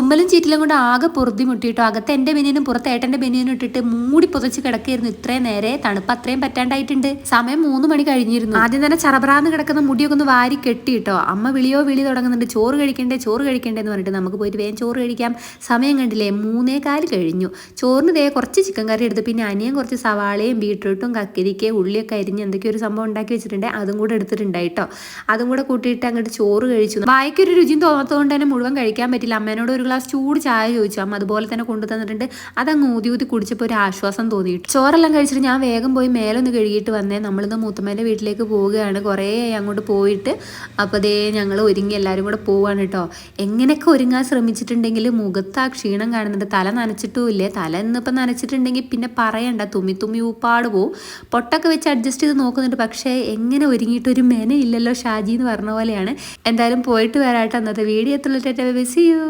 തുമ്മലും ചീറ്റിലും കൊണ്ട് ആകെ പൊറുതി മുട്ടിയിട്ടോ. അകത്ത് എൻ്റെ ബനിയനും പുറത്ത് ഏട്ടൻ്റെ ബനിയനും ഇട്ടിട്ട് മൂടി പുതച്ച് കിടക്കായിരുന്നു. ഇത്രയും നേരെ തണുപ്പ് അത്രയും പറ്റാണ്ടായിട്ടുണ്ട്. സമയം 3 മണി കഴിഞ്ഞിരുന്നു. ആദ്യം തന്നെ ചറപറാന്ന് കിടക്കുന്ന മുടിയൊക്കെ ഒന്ന് വാരി കെട്ടിയിട്ടോ. അമ്മ വിളി തുടങ്ങുന്നുണ്ട്, ചോറ് കഴിക്കണ്ടേ എന്ന് പറഞ്ഞിട്ട് നമുക്ക് പോയിട്ട് വേഗം ചോറ് കഴിക്കാം. സമയം കണ്ടില്ലേ, 3:15 കഴിഞ്ഞു. ചോറിന് ദേ കുറച്ച് ചിക്കൻ കറി എടുത്ത്, പിന്നെ അനിയൻ കുറച്ച് സവാളയും ബീട്രൂട്ടും കക്കിരിക്കയും ഉള്ളിയൊക്കെ അരിഞ്ഞ് എന്തൊക്കെയോ ഒരു സംഭവം ഉണ്ടാക്കി വെച്ചിട്ടുണ്ട്. അതും കൂടെ എടുത്തിട്ടുണ്ടായിട്ടോ. അതും കൂടെ കൂട്ടിയിട്ട് അങ്ങോട്ട് ചോറ് കഴിച്ചു. വായിക്കൊരു രുചിയും തോന്നാത്തതുകൊണ്ട് തന്നെ മുഴുവൻ കഴിക്കാൻ പറ്റില്ല. അമ്മേനോട് ഒരു ഗ്ലാസ് ചൂട് ചായ ചോദിച്ചു. അമ്മ അതുപോലെ തന്നെ കൊണ്ടു തന്നിട്ടുണ്ട്. അതങ്ങ് ഊതി കുടിച്ചപ്പോൾ ഒരു ആശ്വാസം തോന്നിയിട്ട് ചോറെല്ലാം കഴിച്ചിട്ട് ഞാൻ വേഗം പോയി മേലൊന്ന് കഴുകിയിട്ട് വന്നേ. നമ്മളിന്ന് മൂത്തമ്മേൻ്റെ വീട്ടിലേക്ക് പോവുകയാണ്. കുറേ അങ്ങോട്ട് പോയിട്ട് അപ്പോൾ ദേ ഞങ്ങൾ ഒരുങ്ങി എല്ലാവരും കൂടെ പോവാണ് കേട്ടോ. എങ്ങനെയൊക്കെ ഒരുങ്ങാൻ ശ്രമിച്ചിട്ടുണ്ടെങ്കിൽ മുഖത്ത് ആ ക്ഷീണം കാണുന്നുണ്ട്. തല നനച്ചിട്ടും ഇല്ലേ. തല ഇന്നിപ്പം നനച്ചിട്ടുണ്ടെങ്കിൽ പിന്നെ പറയണ്ട, തുമ്മി ഊപ്പാട് പോവും. പൊട്ടൊക്കെ വെച്ച് അഡ്ജസ്റ്റ് ചെയ്ത് നോക്കുന്നുണ്ട്. പക്ഷേ എങ്ങനെ ഒരുങ്ങിയിട്ടൊരു മെന ഇല്ലല്ലോ ഷാജി എന്ന് പറഞ്ഞ പോലെയാണ്. എന്തായാലും പോയിട്ട് വരാട്ടോ. അന്നത്തെ വീഡിയോ എത്തുള്ള. See you.